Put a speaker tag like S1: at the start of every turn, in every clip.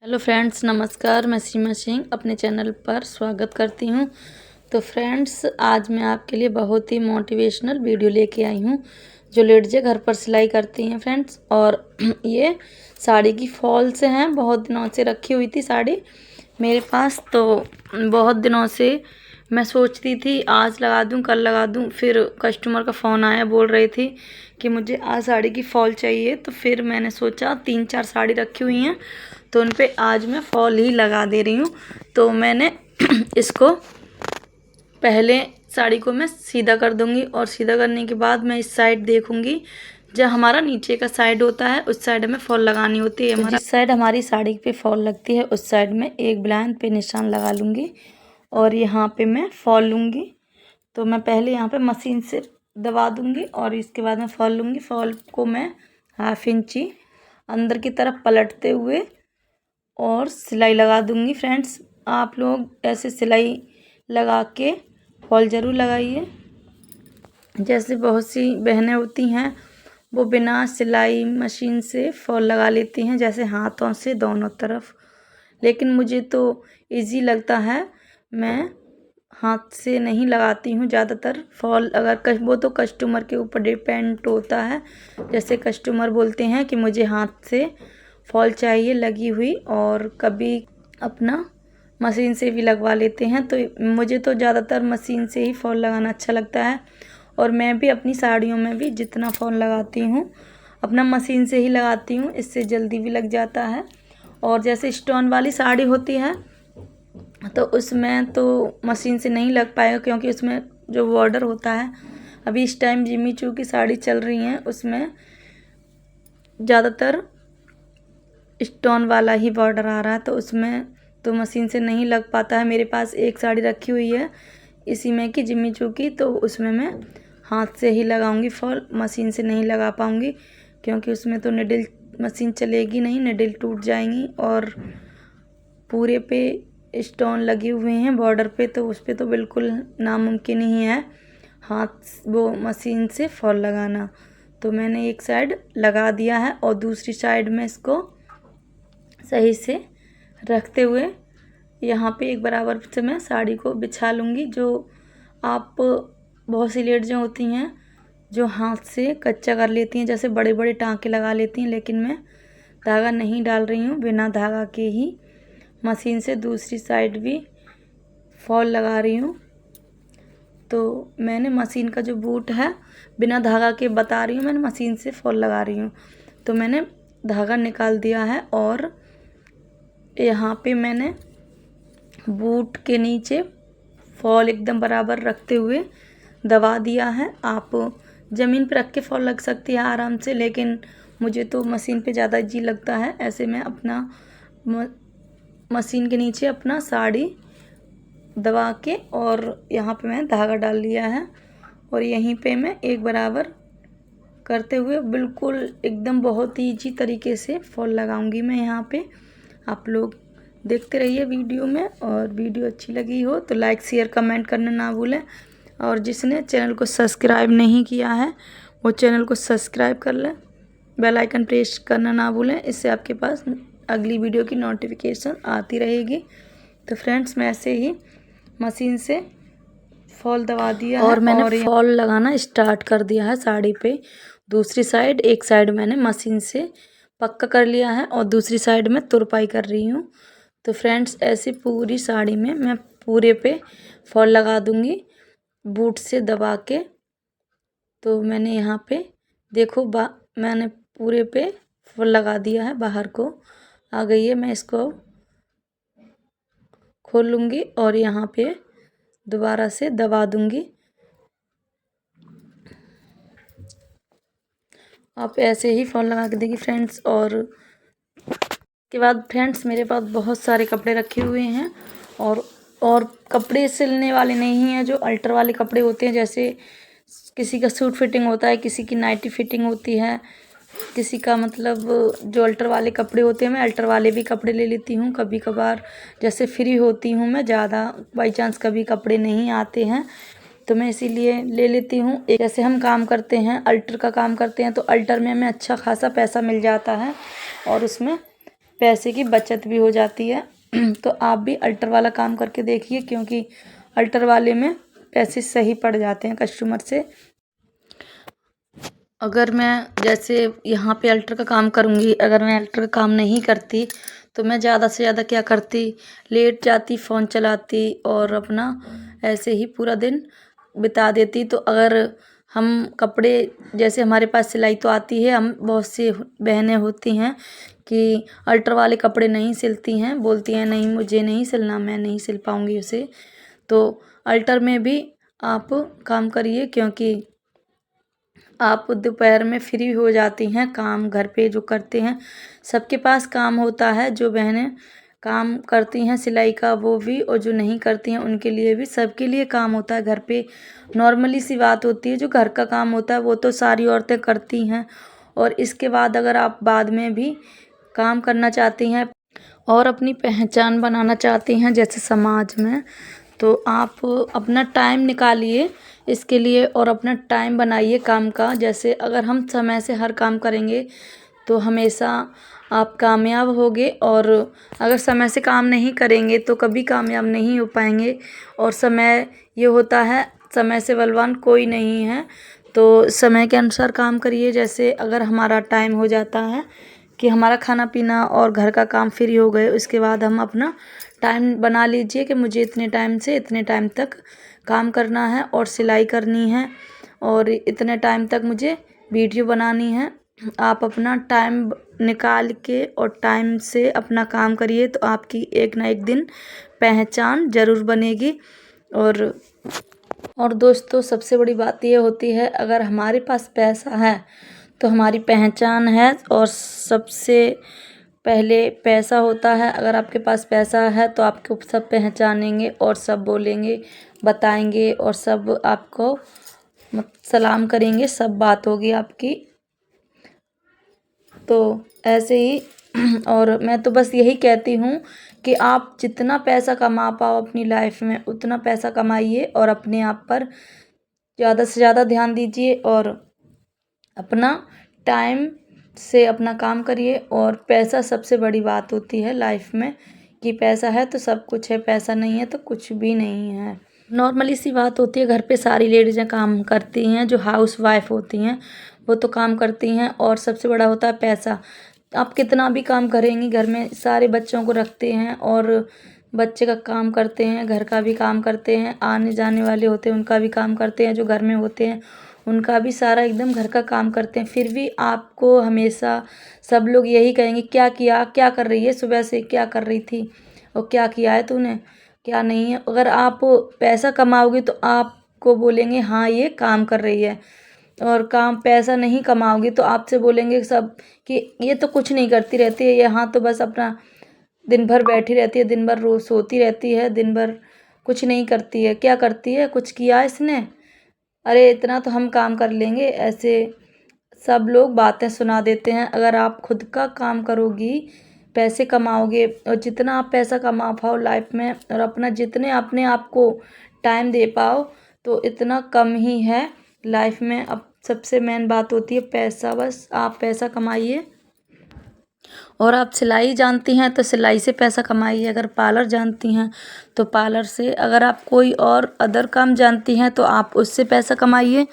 S1: Hello friends, नमस्कार। मैं सीमा सिंह अपने चैनल पर स्वागत करती हूं। तो फ्रेंड्स, आज मैं आपके लिए बहुत ही मोटिवेशनल वीडियो लेके आई हूं जो लेडीज़ें घर पर सिलाई करती हैं फ्रेंड्स। और ये साड़ी की फॉल से हैं। बहुत दिनों से रखी हुई थी साड़ी मेरे पास, तो बहुत दिनों से मैं सोचती थी आज लगा दूं, कल लगा दूं। फिर कस्टमर का फ़ोन आया, बोल रही थी कि मुझे आज साड़ी की फॉल चाहिए। तो फिर मैंने सोचा 3-4 साड़ी रखी हुई हैं तो उन पे आज मैं फॉल ही लगा दे रही हूँ। तो मैंने इसको पहले साड़ी को मैं सीधा कर दूँगी और सीधा करने के बाद मैं इस साइड देखूँगी। जब हमारा नीचे का साइड होता है उस साइड में फॉल लगानी होती है। तो जिस साइड हमारी साड़ी पे फॉल लगती है उस साइड में एक ब्लाइंड पे निशान लगा लूँगी और यहाँ पे मैं फॉल लूँगी। तो मैं पहले यहाँ पे मशीन से दबा दूँगी और इसके बाद मैं फॉल लूँगी। फॉल को मैं 1/2 इंची अंदर की तरफ पलटते हुए और सिलाई लगा दूँगी। फ्रेंड्स, आप लोग ऐसे सिलाई लगा के फॉल ज़रूर लगाइए। जैसे बहुत सी बहनें होती हैं वो बिना सिलाई मशीन से फॉल लगा लेती हैं, जैसे हाथों से दोनों तरफ। लेकिन मुझे तो इजी लगता है, मैं हाथ से नहीं लगाती हूँ ज़्यादातर फॉल। अगर वो तो कस्टमर के ऊपर डिपेंड होता है। जैसे कस्टमर बोलते हैं कि मुझे हाथ से फॉल चाहिए लगी हुई, और कभी अपना मशीन से भी लगवा लेते हैं। तो मुझे तो ज़्यादातर मशीन से ही फॉल लगाना अच्छा लगता है। और मैं भी अपनी साड़ियों में भी जितना फॉल लगाती हूँ अपना मशीन से ही लगाती हूँ, इससे जल्दी भी लग जाता है। और जैसे स्टोन वाली साड़ी होती है तो उसमें तो मशीन से नहीं लग पाएगा, क्योंकि उसमें जो बॉर्डर होता है, अभी इस टाइम जिमी चू की साड़ी चल रही हैं उसमें ज़्यादातर स्टोन वाला ही बॉर्डर आ रहा है, तो उसमें तो मशीन से नहीं लग पाता है। मेरे पास एक साड़ी रखी हुई है इसी में की जिमी चू की, तो उसमें मैं हाथ से ही लगाऊंगी फॉल, मशीन से नहीं लगा पाऊंगी, क्योंकि उसमें तो निडल मशीन चलेगी नहीं, निडल टूट जाएंगी। और पूरे पे स्टोन लगे हुए हैं बॉर्डर पे, तो उस पर तो बिल्कुल नामुमकिन ही है हाथ वो मशीन से फॉल लगाना। तो मैंने एक साइड लगा दिया है और दूसरी साइड में इसको सही से रखते हुए यहाँ पे एक बराबर से मैं साड़ी को बिछा लूँगी। जो आप बहुत सी लेडीज़ें होती हैं जो हाथ से कच्चा कर लेती हैं, जैसे बड़े बड़े टाँके लगा लेती हैं, लेकिन मैं धागा नहीं डाल रही हूँ, बिना धागा के ही मशीन से दूसरी साइड भी फॉल लगा रही हूँ। तो मैंने मशीन का जो बूट है बिना धागा के बता रही हूँ, मैंने मशीन से फॉल लगा रही हूँ। तो मैंने धागा निकाल दिया है और यहाँ पे मैंने बूट के नीचे फॉल एकदम बराबर रखते हुए दबा दिया है। आप ज़मीन पर रख के फॉल लग सकती है आराम से, लेकिन मुझे तो मशीन पे ज़्यादा जी लगता है। ऐसे मैं अपना मशीन के नीचे अपना साड़ी दबा के और यहाँ पे मैं धागा डाल लिया है और यहीं पे मैं एक बराबर करते हुए बिल्कुल एकदम बहुत ही ईजी तरीके से फॉल लगाऊंगी मैं यहाँ पे। आप लोग देखते रहिए वीडियो में, और वीडियो अच्छी लगी हो तो लाइक शेयर कमेंट करना ना भूलें। और जिसने चैनल को सब्सक्राइब नहीं किया है वो चैनल को सब्सक्राइब कर लें, बेल आइकन प्रेस करना ना भूलें, इससे आपके पास अगली वीडियो की नोटिफिकेशन आती रहेगी। तो फ्रेंड्स, मैं ऐसे ही मशीन से फॉल दबा दिया और मैंने फॉल लगाना स्टार्ट कर दिया है साड़ी पे। दूसरी साइड, एक साइड मैंने मशीन से पक्का कर लिया है और दूसरी साइड में तुरपाई कर रही हूँ। तो फ्रेंड्स, ऐसी पूरी साड़ी में मैं पूरे पे फॉल लगा दूँगी बूट से दबा के। तो मैंने यहाँ पे देखो मैंने पूरे पे फॉल लगा दिया है, बाहर को आ गई है। मैं इसको खोल लूँगी और यहाँ पे दोबारा से दबा दूँगी। आप ऐसे ही फॉल लगा के देखिए फ्रेंड्स। और के बाद फ्रेंड्स, मेरे पास बहुत सारे कपड़े रखे हुए हैं और कपड़े सिलने वाले नहीं हैं, जो अल्टर वाले कपड़े होते हैं। जैसे किसी का सूट फिटिंग होता है, किसी की नाइटी फिटिंग होती है, किसी का मतलब जो अल्टर वाले कपड़े होते हैं, मैं अल्टर वाले भी कपड़े ले लेती हूँ कभी कभार। जैसे फ्री होती हूँ मैं ज़्यादा, बाई चांस कभी कपड़े नहीं आते हैं तो मैं इसीलिए ले लेती हूँ। जैसे हम काम करते हैं, अल्टर का काम करते हैं, तो अल्टर में हमें अच्छा खासा पैसा मिल जाता है और उसमें पैसे की बचत भी हो जाती है। तो आप भी अल्टर वाला काम करके देखिए, क्योंकि अल्टर वाले में पैसे सही पड़ जाते हैं कस्टमर से। अगर मैं जैसे यहाँ पे अल्टर का काम करूँगी, अगर मैं अल्टर का काम नहीं करती तो मैं ज़्यादा से ज़्यादा क्या करती, लेट जाती, फ़ोन चलाती और अपना ऐसे ही पूरा दिन बिता देती। तो अगर हम कपड़े, जैसे हमारे पास सिलाई तो आती है, हम बहुत सी बहनें होती हैं कि अल्टर वाले कपड़े नहीं सिलती हैं, बोलती हैं नहीं मुझे नहीं सिलना, मैं नहीं सिल पाऊँगी उसे। तो अल्टर में भी आप काम करिए, क्योंकि आप दोपहर में फ्री हो जाती हैं। काम घर पे जो करते हैं, सबके पास काम होता है। जो बहनें काम करती हैं सिलाई का वो भी, और जो नहीं करती हैं उनके लिए भी, सबके लिए काम होता है घर पे। नॉर्मली सी बात होती है, जो घर का काम होता है वो तो सारी औरतें करती हैं। और इसके बाद अगर आप बाद में भी काम करना चाहती हैं और अपनी पहचान बनाना चाहती हैं जैसे समाज में, तो आप अपना टाइम निकालिए इसके लिए और अपना टाइम बनाइए काम का। जैसे अगर हम समय से हर काम करेंगे तो हमेशा आप कामयाब होगे, और अगर समय से काम नहीं करेंगे तो कभी कामयाब नहीं हो पाएंगे। और समय ये होता है, समय से बलवान कोई नहीं है। तो समय के अनुसार काम करिए। जैसे अगर हमारा टाइम हो जाता है कि हमारा खाना पीना और घर का काम फ्री हो गए, उसके बाद हम अपना टाइम बना लीजिए कि मुझे इतने टाइम से इतने टाइम तक काम करना है और सिलाई करनी है, और इतने टाइम तक मुझे वीडियो बनानी है। आप अपना टाइम निकाल के और टाइम से अपना काम करिए, तो आपकी एक ना एक दिन पहचान ज़रूर बनेगी। और दोस्तों, सबसे बड़ी बात ये होती है, अगर हमारे पास पैसा है तो हमारी पहचान है। और सबसे पहले पैसा होता है। अगर आपके पास पैसा है तो आपको सब पहचानेंगे और सब बोलेंगे, बताएंगे, और सब आपको सलाम करेंगे, सब बात होगी आपकी। तो ऐसे ही और मैं तो बस यही कहती हूँ कि आप जितना पैसा कमा पाओ अपनी लाइफ में उतना पैसा कमाइए, और अपने आप पर ज़्यादा से ज़्यादा ध्यान दीजिए, और अपना टाइम से अपना काम करिए। और पैसा सबसे बड़ी बात होती है लाइफ में, कि पैसा है तो सब कुछ है, पैसा नहीं है तो कुछ भी नहीं है। नॉर्मली सी बात होती है, घर पे सारी लेडीज़ें काम करती हैं, जो हाउस वाइफ होती हैं वो तो काम करती हैं। और सबसे बड़ा होता है पैसा। आप कितना भी काम करेंगी, घर में सारे बच्चों को रखते हैं और बच्चे का काम करते हैं, घर का भी काम करते हैं, आने जाने वाले होते हैं उनका भी काम करते हैं, जो घर में होते हैं उनका भी सारा एकदम घर का काम करते हैं। फिर भी आपको हमेशा सब लोग यही कहेंगे, क्या किया, क्या कर रही है, सुबह से क्या कर रही थी और क्या किया है तूने, क्या नहीं है। अगर आप पैसा कमाओगे तो आपको बोलेंगे हाँ ये काम कर रही है, और काम पैसा नहीं कमाओगे तो आपसे बोलेंगे सब कि ये तो कुछ नहीं करती रहती है, यहाँ तो बस अपना दिन भर बैठी रहती है, दिन भर रोज सोती रहती है, दिन भर कुछ नहीं करती है। क्या करती है, कुछ किया इसने, अरे इतना तो हम काम कर लेंगे। ऐसे सब लोग बातें सुना देते हैं। अगर आप खुद का काम करोगी, पैसे कमाओगे, और जितना आप पैसा कमा पाओ लाइफ में, और अपना जितने अपने आप को टाइम दे पाओ, तो इतना कम ही है लाइफ में। अब सबसे मेन बात होती है पैसा। बस आप पैसा कमाइए। और आप सिलाई जानती हैं तो सिलाई से पैसा कमाइए। अगर पार्लर जानती हैं तो पार्लर से। अगर आप कोई और अदर काम जानती हैं तो आप उससे पैसा कमाइए।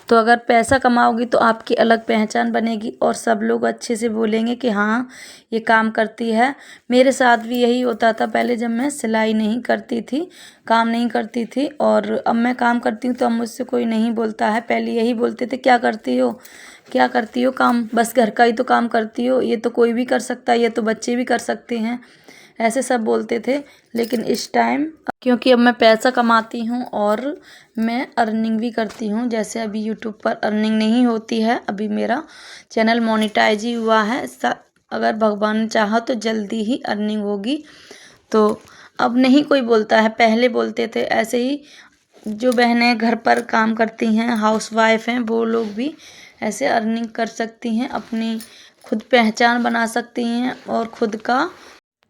S1: तो अगर पैसा कमाओगी तो आपकी अलग पहचान बनेगी, और सब लोग अच्छे से बोलेंगे कि हाँ ये काम करती है। मेरे साथ भी यही होता था पहले, जब मैं सिलाई नहीं करती थी, काम नहीं करती थी, और अब मैं काम करती हूँ तो अब मुझसे कोई नहीं बोलता है। पहले यही बोलते थे, क्या करती हो, क्या करती हो काम, बस घर का ही तो काम करती हो, ये तो कोई भी कर सकता है, ये तो बच्चे भी कर सकते हैं, ऐसे सब बोलते थे। लेकिन इस टाइम, क्योंकि अब मैं पैसा कमाती हूँ और मैं अर्निंग भी करती हूँ, जैसे अभी यूट्यूब पर अर्निंग नहीं होती है, अभी मेरा चैनल मोनेटाइज ही हुआ है। अगर भगवान ने चाहा तो जल्दी ही अर्निंग होगी। तो अब नहीं कोई बोलता है, पहले बोलते थे। ऐसे ही जो बहनें घर पर काम करती हैं, हाउस वाइफ हैं, वो लोग भी ऐसे अर्निंग कर सकती हैं, अपनी खुद पहचान बना सकती हैं, और खुद का,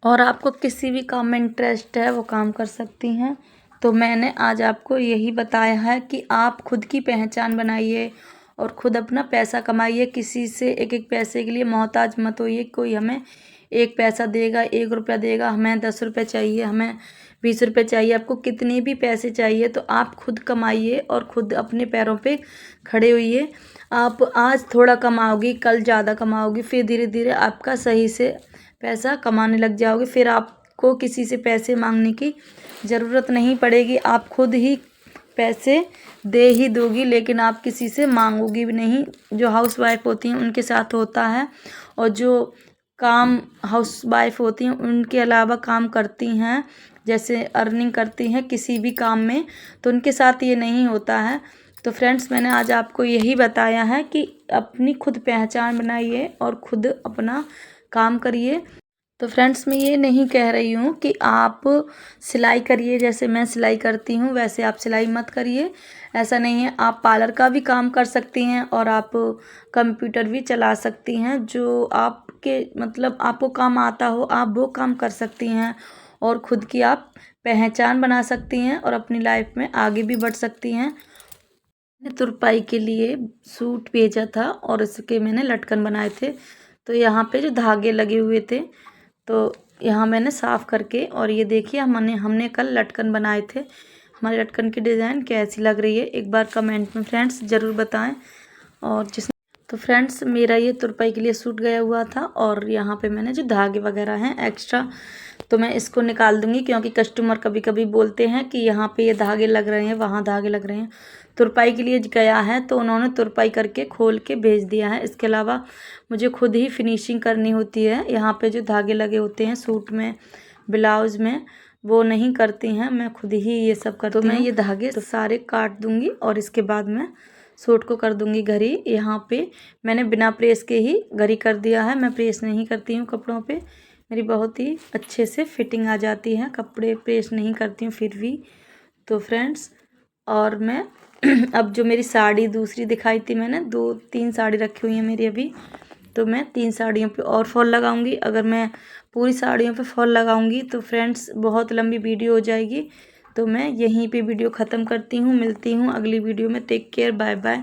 S1: और आपको किसी भी काम में इंटरेस्ट है वो काम कर सकती हैं। तो मैंने आज आपको यही बताया है कि आप खुद की पहचान बनाइए और खुद अपना पैसा कमाइए। किसी से एक एक पैसे के लिए मोहताज मत होइए, कोई हमें एक पैसा देगा, 1 रुपया देगा, हमें 10 रुपये चाहिए, हमें 20 रुपये चाहिए, आपको कितने भी पैसे चाहिए तो आप खुद कमाइए और खुद अपने पैरों पे खड़े होइए। आप आज थोड़ा कमाओगी, कल ज़्यादा कमाओगी, फिर धीरे धीरे आपका सही से पैसा कमाने लग जाओगे। फिर आपको किसी से पैसे मांगने की ज़रूरत नहीं पड़ेगी, आप खुद ही पैसे दे ही दोगी, लेकिन आप किसी से मांगोगी भी नहीं। जो हाउसवाइफ होती हैं उनके साथ होता है, और जो काम हाउसवाइफ होती हैं उनके अलावा काम करती हैं, जैसे अर्निंग करती हैं किसी भी काम में, तो उनके साथ ये नहीं होता है। तो फ्रेंड्स, मैंने आज आपको यही बताया है कि अपनी खुद पहचान बनाइए और खुद अपना काम करिए। तो फ्रेंड्स, मैं ये नहीं कह रही हूँ कि आप सिलाई करिए, जैसे मैं सिलाई करती हूँ वैसे आप सिलाई मत करिए, ऐसा नहीं है। आप पार्लर का भी काम कर सकती हैं और आप कंप्यूटर भी चला सकती हैं। जो आपके मतलब आपको काम आता हो आप वो काम कर सकती हैं, और ख़ुद की आप पहचान बना सकती हैं और अपनी लाइफ में आगे भी बढ़ सकती हैं। मैंने तुरपाई के लिए सूट भेजा था और इसके मैंने लटकन बनाए थे। तो यहाँ पे जो धागे लगे हुए थे तो यहाँ मैंने साफ़ करके, और ये देखिए हमने कल लटकन बनाए थे। हमारे लटकन की डिज़ाइन कैसी लग रही है एक बार कमेंट में फ्रेंड्स ज़रूर बताएं। और तो फ्रेंड्स, मेरा ये तुरपाई के लिए सूट गया हुआ था, और यहाँ पे मैंने जो धागे वगैरह हैं एक्स्ट्रा, तो मैं इसको निकाल दूँगी, क्योंकि कस्टमर कभी कभी बोलते हैं कि यहाँ पे ये धागे लग रहे हैं, वहाँ धागे लग रहे हैं। तुरपाई के लिए गया है तो उन्होंने तुरपाई करके खोल के भेज दिया है। इसके अलावा मुझे खुद ही फिनिशिंग करनी होती है। यहाँ पे जो धागे लगे होते हैं सूट में, ब्लाउज़ में, वो नहीं करती हैं, मैं खुद ही ये सब करती हूँ। तो मैं ये धागे सारे काट दूँगी और इसके बाद मैं सूट को कर दूँगी घड़ी। यहाँ पे मैंने बिना प्रेस के ही घड़ी कर दिया है, मैं प्रेस नहीं करती हूँ कपड़ों पे। मेरी बहुत ही अच्छे से फिटिंग आ जाती है, कपड़े प्रेस नहीं करती हूँ फिर भी। तो फ्रेंड्स, और मैं अब जो मेरी साड़ी दूसरी दिखाई थी मैंने, 2-3 साड़ी रखी हुई हैं मेरी अभी, तो मैं 3 साड़ियों पे और फॉल लगाऊंगी। अगर मैं पूरी साड़ियों पे फॉल लगाऊंगी तो फ्रेंड्स बहुत लंबी वीडियो हो जाएगी, तो मैं यहीं पे वीडियो ख़त्म करती हूँ। मिलती हूँ अगली वीडियो में। Take care, bye bye.